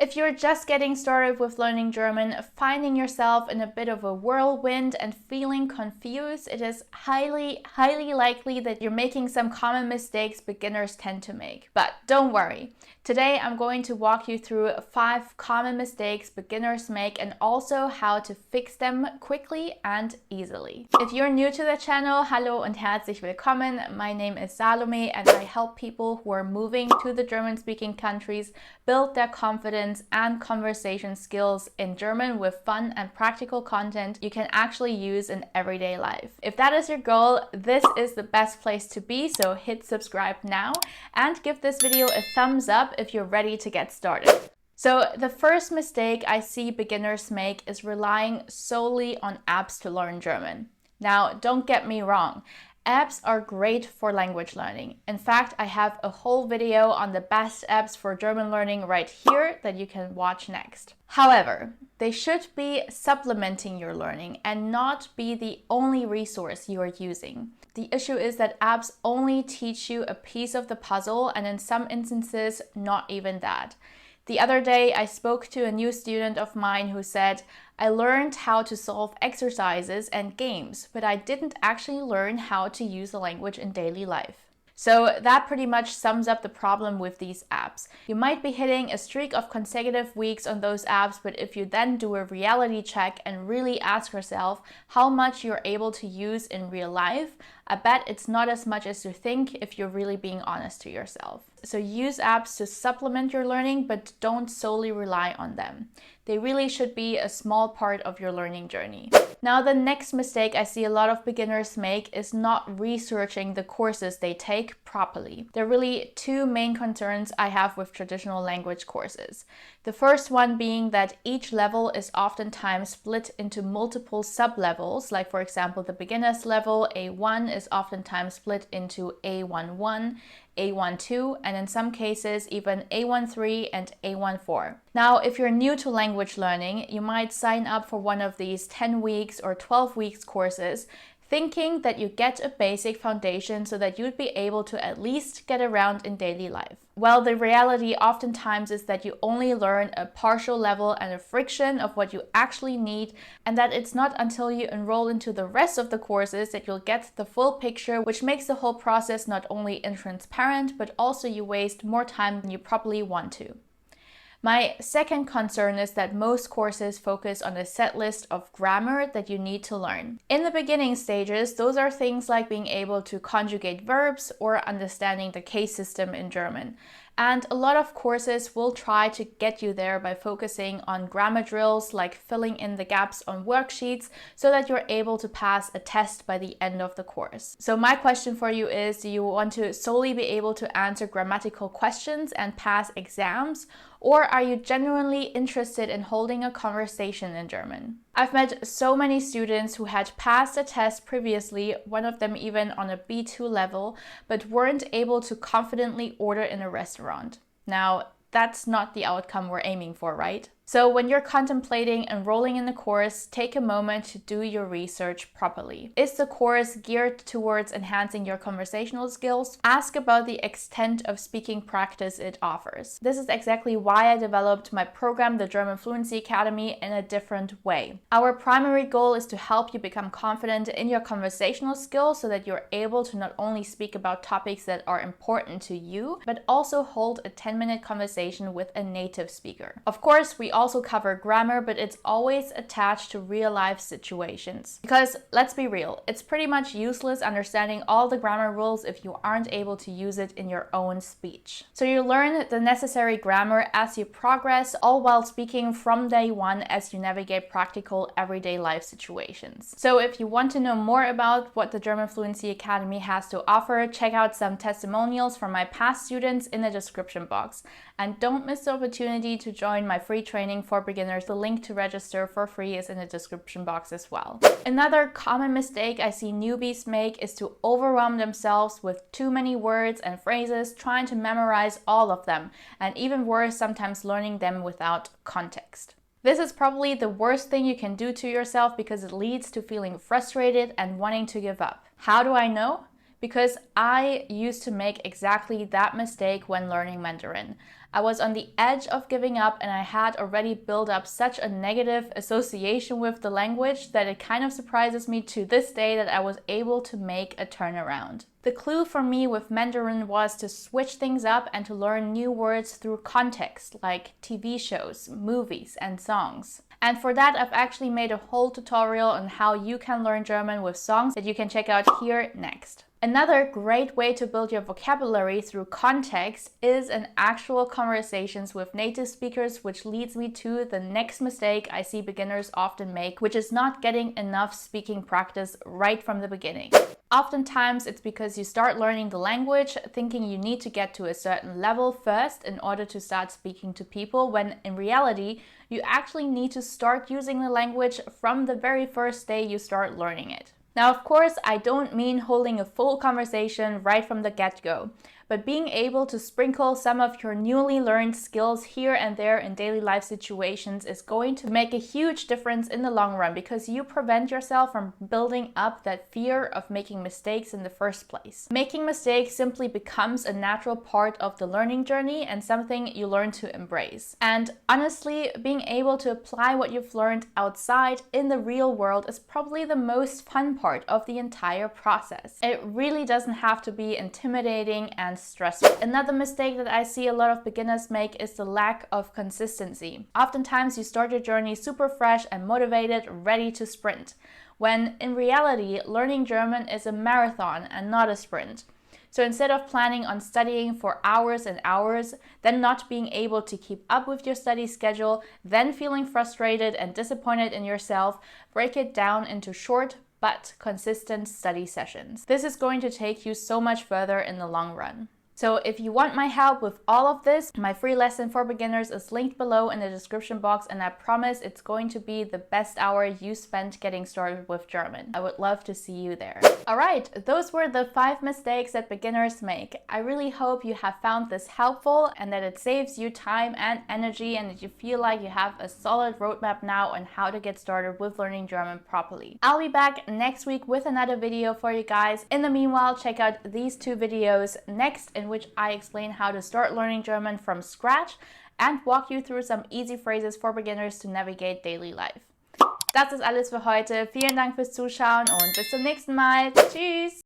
If you're just getting started with learning German, finding yourself in a bit of a whirlwind and feeling confused, it is highly likely that you're making some common mistakes beginners tend to make. But don't worry. Today I'm going to walk you through 5 common mistakes beginners make and also how to fix them quickly and easily. If you're new to the channel, hallo und herzlich willkommen. My name is Salome and I help people who are moving to the German-speaking countries build their confidence and conversation skills in German with fun and practical content you can actually use in everyday life. If that is your goal, this is the best place to be, so hit subscribe now and give this video a thumbs up if you're ready to get started. So the first mistake I see beginners make is relying solely on apps to learn German. Now, don't get me wrong. Apps are great for language learning. In fact, I have a whole video on the best apps for German learning right here that you can watch next. However, they should be supplementing your learning and not be the only resource you are using. The issue is that apps only teach you a piece of the puzzle, and in some instances, not even that. The other day, I spoke to a new student of mine who said, I learned how to solve exercises and games, but I didn't actually learn how to use the language in daily life. So that pretty much sums up the problem with these apps. You might be hitting a streak of consecutive weeks on those apps, but if you then do a reality check and really ask yourself how much you're able to use in real life, I bet it's not as much as you think if you're really being honest to yourself. So use apps to supplement your learning, but don't solely rely on them. They really should be a small part of your learning journey. Now, the next mistake I see a lot of beginners make is not researching the courses they take properly. There are really 2 main concerns I have with traditional language courses. The first one being that each level is oftentimes split into multiple sub-levels, like for example, the beginner's level, A1, is oftentimes split into A11, A12, and in some cases even A13 and A14. Now, if you're new to language learning, you might sign up for one of these 10 weeks or 12 weeks courses, thinking that you get a basic foundation so that you'd be able to at least get around in daily life. Well, the reality oftentimes is that you only learn a partial level and a friction of what you actually need, and that it's not until you enroll into the rest of the courses that you'll get the full picture, which makes the whole process not only intransparent, but also you waste more time than you probably want to. My second concern is that most courses focus on a set list of grammar that you need to learn. In the beginning stages, those are things like being able to conjugate verbs or understanding the case system in German. And a lot of courses will try to get you there by focusing on grammar drills like filling in the gaps on worksheets so that you're able to pass a test by the end of the course. So my question for you is, do you want to solely be able to answer grammatical questions and pass exams? Or are you genuinely interested in holding a conversation in German? I've met so many students who had passed a test previously, one of them even on a B2 level, but weren't able to confidently order in a restaurant. Now, that's not the outcome we're aiming for, right? So when you're contemplating enrolling in the course, take a moment to do your research properly. Is the course geared towards enhancing your conversational skills? Ask about the extent of speaking practice it offers. This is exactly why I developed my program, the German Fluency Academy, in a different way. Our primary goal is to help you become confident in your conversational skills so that you're able to not only speak about topics that are important to you, but also hold a 10-minute conversation with a native speaker. Of course, we also cover grammar, but it's always attached to real-life situations. Because let's be real, it's pretty much useless understanding all the grammar rules if you aren't able to use it in your own speech. So you learn the necessary grammar as you progress, all while speaking from day one as you navigate practical everyday life situations. So if you want to know more about what the German Fluency Academy has to offer, check out some testimonials from my past students in the description box. And don't miss the opportunity to join my free training for beginners. The link to register for free is in the description box as well. Another common mistake I see newbies make is to overwhelm themselves with too many words and phrases, trying to memorize all of them, and even worse, sometimes learning them without context. This is probably the worst thing you can do to yourself because it leads to feeling frustrated and wanting to give up. How do I know? Because I used to make exactly that mistake when learning Mandarin. I was on the edge of giving up, and I had already built up such a negative association with the language that it kind of surprises me to this day that I was able to make a turnaround. The clue for me with Mandarin was to switch things up and to learn new words through context, like TV shows, movies, and songs. And for that, I've actually made a whole tutorial on how you can learn German with songs that you can check out here next. Another great way to build your vocabulary through context is in actual conversations with native speakers, which leads me to the next mistake I see beginners often make, which is not getting enough speaking practice right from the beginning. Oftentimes, it's because you start learning the language thinking you need to get to a certain level first in order to start speaking to people, when in reality, you actually need to start using the language from the very first day you start learning it. Now, of course, I don't mean holding a full conversation right from the get-go, but being able to sprinkle some of your newly learned skills here and there in daily life situations is going to make a huge difference in the long run, because you prevent yourself from building up that fear of making mistakes in the first place. Making mistakes simply becomes a natural part of the learning journey and something you learn to embrace. And honestly, being able to apply what you've learned outside in the real world is probably the most fun part of the entire process. It really doesn't have to be intimidating and stressful. Another mistake that I see a lot of beginners make is the lack of consistency. Oftentimes you start your journey super fresh and motivated, ready to sprint, when in reality learning German is a marathon and not a sprint. So instead of planning on studying for hours and hours, then not being able to keep up with your study schedule, then feeling frustrated and disappointed in yourself, break it down into short but consistent study sessions. This is going to take you so much further in the long run. So if you want my help with all of this, my free lesson for beginners is linked below in the description box, and I promise it's going to be the best hour you spent getting started with German. I would love to see you there. Alright, those were the 5 mistakes that beginners make. I really hope you have found this helpful and that it saves you time and energy, and that you feel like you have a solid roadmap now on how to get started with learning German properly. I'll be back next week with another video for you guys. In the meanwhile, check out these 2 videos next, in which I explain how to start learning German from scratch and walk you through some easy phrases for beginners to navigate daily life. Das ist alles für heute. Vielen Dank fürs Zuschauen und bis zum nächsten Mal. Tschüss!